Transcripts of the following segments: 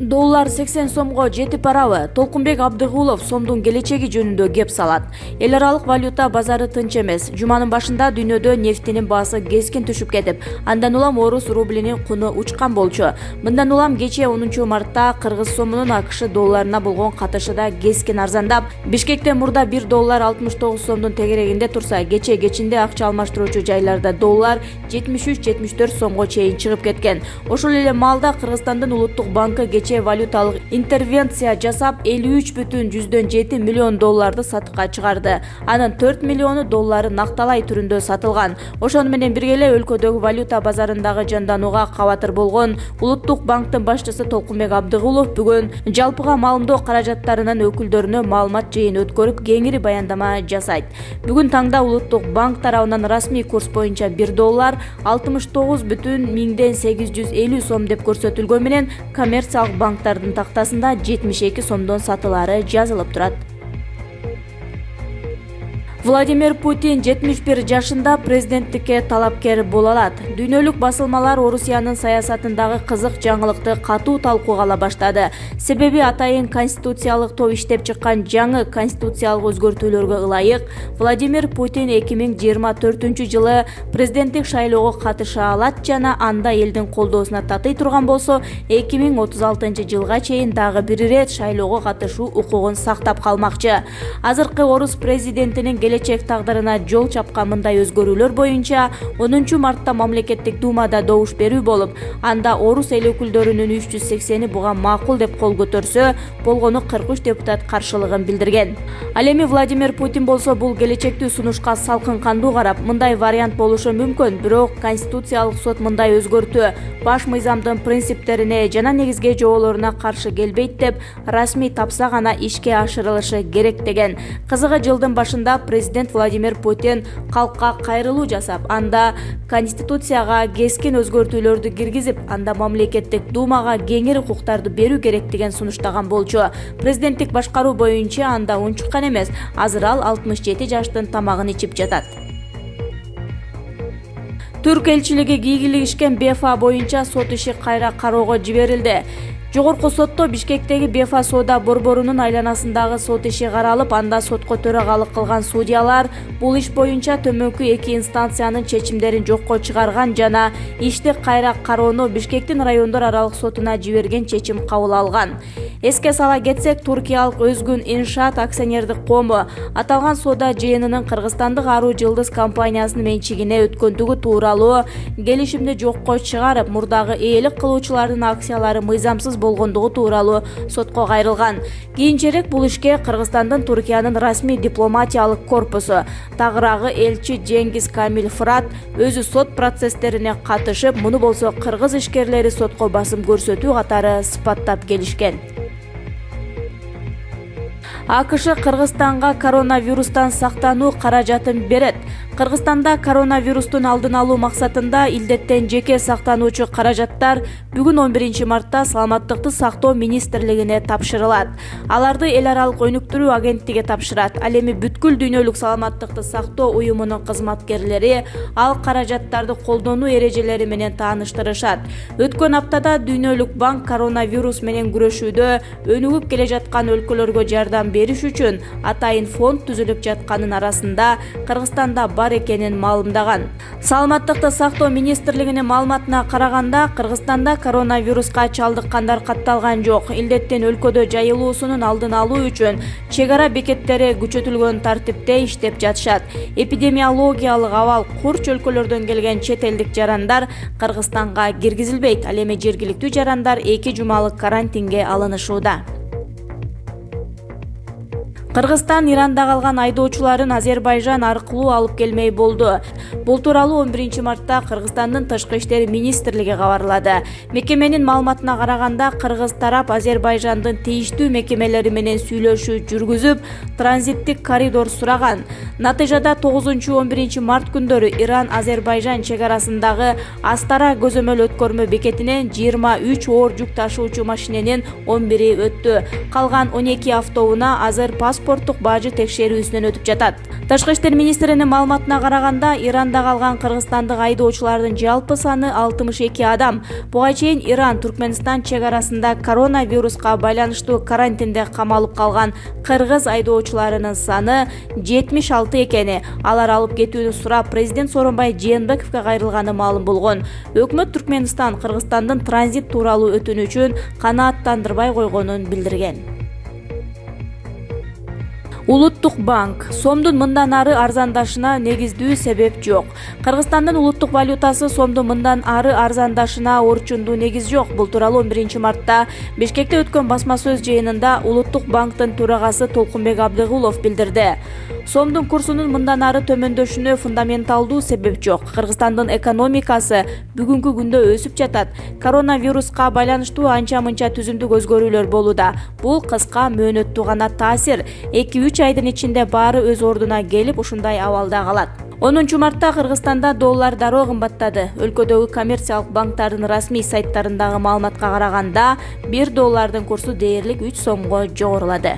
Доллар 80 сомго жетип барабы? Толкунбек Абдыгулов сомдун келечеги жөнүндө кеп салат. Эл аралык валюта базары тынч эмес. Жуманын башында дүйнөдө нефтинин баасы кескин түшүп кетип, андан улам орус рублинин куну учкан болчу. Мындан улам кече 10 мартта кыргыз сомунун АКШ долларына болгон катышы да кескин арзандап, Бишкекте мурда 1 доллар 69 сомдун тегерегинде турса, кечинде акча алмаштыруучу жайларда доллар 73-74 сомго чейин чыгып кеткен. Ошол эле маалда Кыргызстандын улуттук банкы кече валюталык интервенция жасап 53,7 миллион долларды сатыкка чыгарды. Анын 4 миллиону доллары накталай түрүндө сатылган. Ошону менен бирге эле өлкөдөгү валюта базарындагы жанданууга кабатыр болгон улуттук банктын башчысы Толкунбек Абдыгулов бүгүн жалпыга маалымдоо каражаттарынын өкүлдөрүнө маалымат жыйын өткөрүп, кеңири баяндама жасайт. Бүгүн таңда улуттук банк тарабынан расмий курс боюнча 1 доллар 69,850 сом деп көрсөтүлгөн менен коммерциялык банктардын тактасында 72 сомдон сатылары жазылып турат. Владимир Путин 71 жашында президенттикке талапкер боло алат. Дүйнөлүк басылмалар Орусиянын саясатындагы кызык жаңылыкты катуу талкууга ала баштады. Себеби атайын конституциялык топ иштеп чыккан жаңы конституциялык өзгөртүүлөргө ылайык Владимир Путин 2024 жылы президенттик шайлоого катыша алат жана анда элдин колдоосуна татый турган болсо, 2036 жылга чейин дагы бир ирет шайлоого катышуу укугун сактап калмакчы. Азыркы орус президентинин келечек тагдырына жол чапкан мындай өзгөрүүлөр боюнча 10 мартта мамлекеттик думада добуш берүү болуп, анда орус эл өкүлдөрүнүн 380 буга макул деп кол көтөрсө, болгону 43 депутат каршылыгын билдирген. Ал эми Владимир Путин болсо бул келечектүү сунушка салкын кандуу карап, мындай вариант болушу мүмкүн, бирок Конституциялык сот мындай өзгөртүү баш мыйзамдын принциптерине жана негизги жоболоруна каршы келбейт деп расмий тапса гана ишке ашырылышы керек деген. Кызыгы жылдын башында президент Владимир Путин калкка кайрылуу жасап, анда Конституцияга кескин өзгөртүүлөрдү киргизип, анда мамлекеттик думага кеңири укуктарды берүү керек деген сунуштаган болчу. Президенттик башкаруу боюнча анда унчуккан эмес, азыр ал 67 жаштын тамагын ичип жатат. Түрк элчилиги кийгилигишкен БФА боюнча сот иши кайра кароого жиберилди. Жогорку сотто Бишкектеги БФА соода борборунун айланасындагы сот иши каралып, анда сотко төрагалык кылган судьялар бул иш боюнча төмөнкү 2 инстанциянын чечимдерин жокко чыгарган жана ишти кайра кароону Бишкектин райондор аралык сотуна жиберген чечим кабыл алган. Эске сала кетсек, туркиялык Өзгүн Иншаат акционердик коому аталган соода жыйынынын Кыргызстандык Аруу Жылдыз компаниясынын менчигине өткөндүгү тууралуу келишимди жокко чыгарып, мурдагы ээлик кылуучулардын акциялары мыйзамсыз болгондугу тууралуу сотко кайрылган. Кийинчерээк бул ишке Кыргызстандын Туркиянын расмий дипломатиялык корпусу тагыраагы элчи Жеңгиз Камил Фырат өзү сот процесстерине катышып, муну болсо кыргыз ишкерлери сотко басым көрсөтүү катары сыпаттап келишкен. АКШ Кыргызстанга коронавирустан сактануу каражатын берет. Кыргызстанда коронавирустун алдын алуу максатында илдеттен жеке сактануучу каражаттар бүгүн 11 мартта Саламаттыкты сактоо министрлигине тапшырылат. Аларды эл аралык өнүктүрүү агенттиги тапшырат. Ал эми бүткүл дүйнөлүк саламаттыкты сактоо уюмунун кызматкерлери ал каражаттарды колдонуу эрежелери менен тааныштырышат. Өткөн аптада Дүйнөлүк банк коронавирус менен күрөшүүдө өнүгүп келе жаткан өлкөлөргө жардам бериш үчүн атайын фонд түзүлүп жатканын арасында Кыргызстанда бар экенин маалымдаган. Саламаттыкты сактоо министрлигинин маалыматына караганда, Кыргызстанда коронавируска чалдыккандар катталган жок. Илдеттин өлкөдө жайылуусунун алдын алуу үчүн чек ара бекеттери күчөтүлгөн тартипте иштеп жатышат. Эпидемиологиялык абал курч өлкөлөрдөн келген чет элдик жарандар Кыргызстанга киргизилбейт. Ал эми жергиликтүү жарандар 2 жумалык карантинге алынышууда. Кыргызстан Иранда калган айдоочуларын Азербайжан аркылуу алып келмей болду. Бул тууралуу 11 мартта Кыргызстандын Тышкы иштер министрлиги кабарлады. Мекеменин маалыматына караганда, кыргыз тарап Азербайжандын тийиштүү мекемелери менен сүйлөшүү жүргүзүп, транзиттик коридор сураган. Натыйжада 9-11 март күндөрү Иран-Азербайжан чек арасындагы Астара көзөмөл өткөрмө бекетинен 23 оор жүк ташуучу машиненин 11 өттү. Калган 12 автоунаа азыр паспорт паспорттук бажы текшерүүсүнөн өтүп жатат. Ташкы иштер министринин маалыматына караганда, Иранда калган кыргызстандык айдоочулардын жалпы саны 62 адам. Буга чейин Иран Түркмөнстан чек арасында коронавируска байланыштуу карантинде камалып калган кыргыз айдоочуларынын саны 76 экени, алар алып кетүүнү сурап президент Сооронбай Жээнбековго кайрылганы маалым болгон. Өкмөт Түркмөнстан Кыргызстандын транзит тууралуу өтүнүчүн канааттандырбай койгонун билдирген. Улуттук банк: сомдун мындан ары арзандашына негиздүү себеп жок. Кыргызстандын улуттук валютасы сомдун мындан ары арзандашына орчундуу негиз жок. Бул тууралуу 1 мартта Бишкекте өткөн басма сөз жыйынында Улуттук банктын төрагасы Толкунбек Абдыгулов билдирди. Сомдун курсунун мындан ары төмөндөшүнө фундаменталдуу себеп жок. Кыргызстандын экономикасы бүгүнкү күндө өсүп жатат. Коронавируска байланыштуу анча-мынча түзүмдүк өзгөрүүлөр болууда. Бул кыска мөөнөттүү гана таасир. 2-3 айдын ичинде баары өз ордуна келип, ушундай абалда калат. 10 мартта Кыргызстанда доллар дароо кымбаттады. Өлкөдөгү коммерциялык банктардын расмий сайттарындагы маалыматка караганда, 1 доллардын курсу дээрлик 3 сомго жогорулады.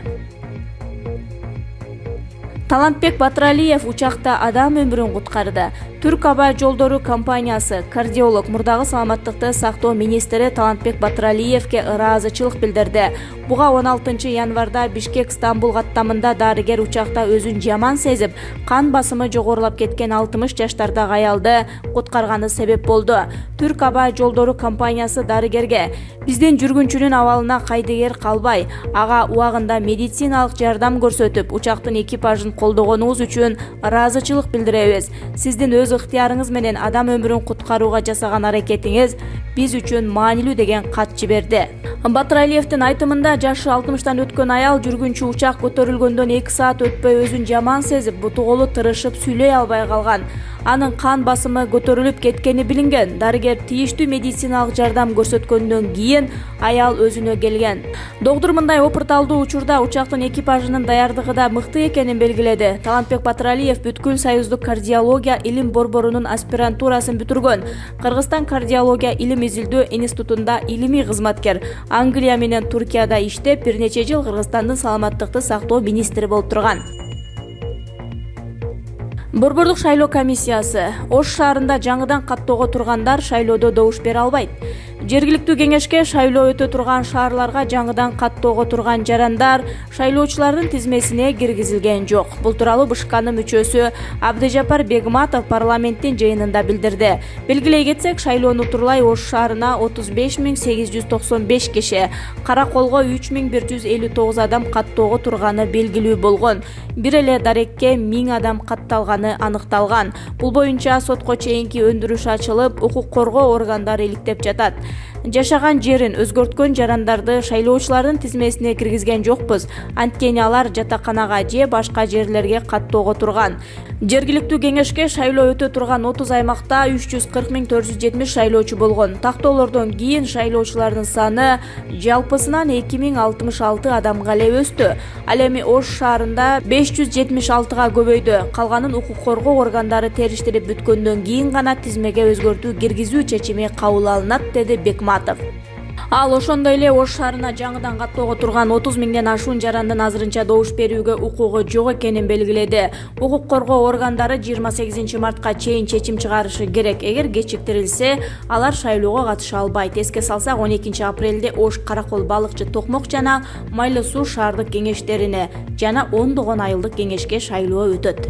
Талантбек Батыралиев учакта адам өмүрүн куткарды. Түрк аба жолдору компаниясы кардиолог, мурдагы саламаттыкты сактоо министри Талантбек Батыралиевке ыраазычылык билдирди. Буга 16 январда Бишкек Стамбул каттамында дарыгер учакта өзүн жаман сезип, кан басымы жогорулап кеткен 60 жаштардагы аялды куткарганы себеп болду. Түрк аба жолдору компаниясы дарыгерге: "Биздин жүргүнчүнүн абалына кайдыгер калбай, ага убагында медициналык жардам көрсөтүп, учактын экипажын колдогонуңуз үчүн ыраазычылык билдиребиз. Сиздин өз ыктыярыңыз менен адам өмүрүн куткарууга жасаган аракетиңиз биз үчүн маанилүү" деген кат жиберди. Батыралиевдин айтымында, жашы 60тан өткөн аял жүргүнчү учак көтөрүлгөндөн 2 саат өтпөй өзүн жаман сезип, буту колу тырышып сүйлөй албай калган. Анын кан басымы көтөрүлүп кеткени билинген. Дарыгер тийиштүү медициналык жардам көрсөткөндөн кийин аял өзүнө келген. Доктур мындай опурталдуу учурда учактын экипажынын даярдыгы да мыкты экенин белгиледи. Талантбек Батыралиев бүткүл союздук кардиология илим борборунун аспирантурасын бүтүргөн. Кыргызстан кардиология илим изилдөө институтунда илимий кызматкер. Англия менен Туркияда иштеп, бир нече жыл Кыргызстандын саламаттыкты сактоо министри болуп турган. Борбордук шайлоо комиссиясы: Ош шаарында жаңыдан каттоого тургандар шайлоодо добуш бере албайт. Жергиликтүү кеңешке шайлоо өтө турган шаарларга жаңыдан каттоого турган жарандар шайлоочулардын тизмесине киргизилген жок. Бул тууралуу БШКнын мүчөсү Абдыжапар Бегматов парламенттин жыйынында билдирди. Белгилей кетсек, шайлоону турлай Ош шаарына 35.895 киши, Караколго 3.159 адам каттоого турганы белгилүү болгон. Бир эле Дарекке 1000 адам катталганы аныкталган. Бул боюнча сотко чейинки өндүрүш ачылып, укук коргоо органдары иликтеп жатат. Жашаган жерин өзгөрткөн жарандарды шайлоочулардын тизмесине киргизген жокпуз. Анткени алар жатаканага же башка жерлерге каттоого турган. Жергиликтүү кеңешке шайлоо өтө турган 30 аймакта 340.470 шайлоочу болгон. Тактоолордон кийин шайлоочулардын саны жалпысынан 2066 адамга эле өстү. Ал эми Ош шаарында 576га көбөйдү. Калганын укук коргоо органдары териштирип бүткөндөн кийин гана тизмеге өзгөртүү киргизүү чечими кабыл алынат, деди Бекматов. Ал ошондой эле Ош шаарына жаңыдан каттоого турган 30 миңден ашуун жарандын азырынча добуш берүүгө укугу жок экенин белгиледи. Укук коргоо органдары 28 мартка чейин чечим чыгарышы керек. Эгер кечиктирилсе, алар шайлоого катыша албайт. Эске салсак, 12 апрелде Ош, Каракол, Балыкчы, Токмок жана Майлы суу шаардык кеңештерине жана 10 айылдык кеңешке шайлоо өтөт.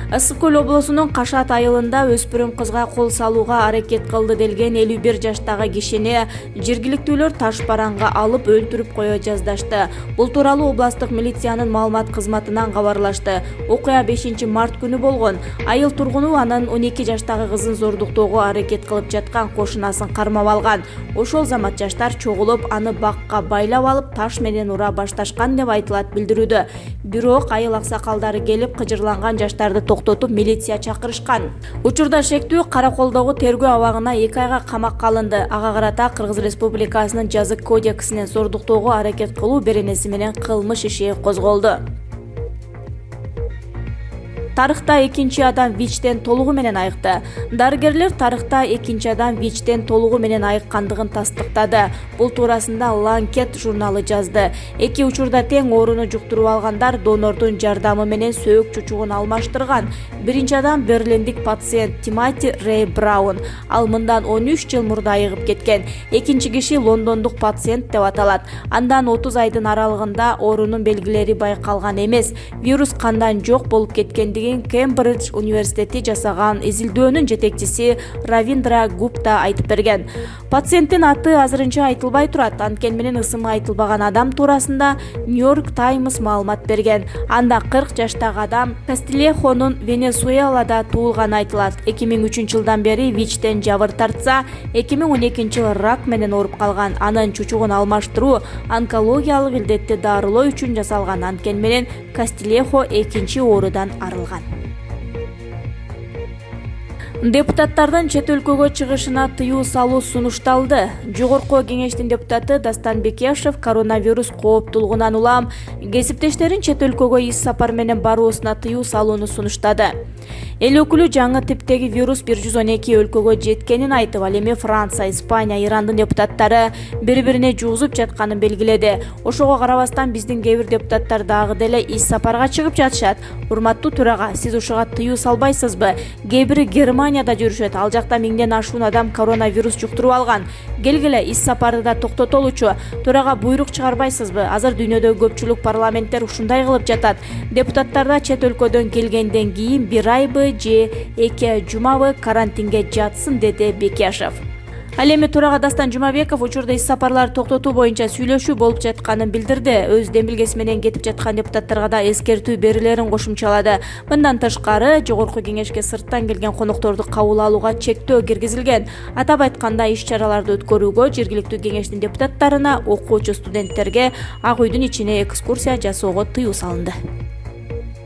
Ысык көл облусунун Кашат айылында өспүрүм кызга кол салууга аракет кылды делген 51 жаштагы кишини жергиликтүүлөр таш бараңга алып өлтүрүп кое жаздашты. Бул тууралуу областык милициянын маалымат кызматынан кабарлашты. Окуя 5 март күнү болгон. Айыл тургуну анын 12 жаштагы кызын зордуктоого аракет кылып жаткан кошунасын кармап алган. Ошол замат жаштар чогулуп, аны бакка байлап алып, таш менен ура башташкан деп айтылат билдирүүдө. Бирок айыл аксакалдары келип, кыжырланган жаштарды токтотуп милиция чакырышкан. Учурда шектүү Караколдогу тергөө абагына 2 айга камакка алынды. Ага карата Кыргыз Республикасынын жазык кодексинен зордуктоого аракет кылуу беренеси менен кылмыш иши козголду. тарыхта экинчи адам ВИЧтен толугу менен айыкты. Дарыгерлер тарыхта экинчи адам ВИЧтен толугу менен айыккандыгын тастыктады. Бул туурасында Lancet журналы жазды. Эки учурда тең ооруну жуктуруп алгандар донордун жардамы менен сөөк чучугун алмаштырган. Биринчи адам берлиндик пациент Тимоти Рэй Браун. Ал мындан 13 жыл мурда айыгып кеткен. Экинчи киши лондондук пациент деп аталат. Андан 30 айдын аралыгында оорунун белгилери байкалган эмес. Вирус кандан жок болуп кеткендигин Кембридж университети жасаган изилдөөнүн жетекчиси Равиндра Гупта айтып берген. Пациенттин аты азырынча айтылбай турат. Анткени менен ысымы айтылбаган адам туурасында New York Times маалымат берген. Анда 40 жаштагы адам Кастильехонун Венесуэлада туулганы айтылат. 2003 жылдан бери ВИЧтен жабыр тартса, 2012 жылы рак менен ооруп калган. Анын чучугун алмаштыруу онкологиялык илдетти дарылоо үчүн жасалган. Анткени менен Кастильехо экинчи оорудан арылган. Депутаттардын чет өлкөгө чыгышына тыюу салуу сунушталды. Жогорку кеңештин депутаты Дастан Бекешев коронавирус кооптулугунан улам кесиптештерин чет өлкөгө ис сапар менен баруусуна тыюу салууну сунуштады. Эл өкүлү жаңы типтеги вирус 112 өлкөгө жеткенин айтып, ал эми Франция, Испания, Ирандын депутаттары бири-бирине жугузуп жатканын белгиледи. Ошого карабастан биздин кээ бир депутаттар дагы деле ис сапарга чыгып жатышат. Урматтуу төрага, сиз ушуга тыюу салбайсызбы? Кээ бири Германияда жүрүшөт. Ал жакта 1000ден ашуун адам коронавирус жуктуруп алган. Келгиле ис сапарды да токтотолучу. Төрага буйрук чыгарбайсызбы? Азыр дүйнөдөгү көпчүлүк парламенттер ушундай кылып жатат. Депутаттарда чет өлкөдөн келгенден кийин 1 айбы же 2 жумабы карантинге жатсын, деди Бекешев. Ал эми төрага Дастан Жумабеков учурда ис сапарларды токтотуу боюнча сүйлөшүү болуп жатканын билдирди. Өз демилгеси менен кетип жаткан депутаттарга да эскертүү берилерин кошумчалады. Мындан тышкары, жогорку кеңешке сырттан келген конокторду кабыл алууга чектөө киргизилген. Атап айтканда, иш-чараларды өткөрүүгө жергиликтүү кеңештин депутаттарына, окуучу студенттерге Ак үйдүн ичине экскурсия жасоого тыюу салынды.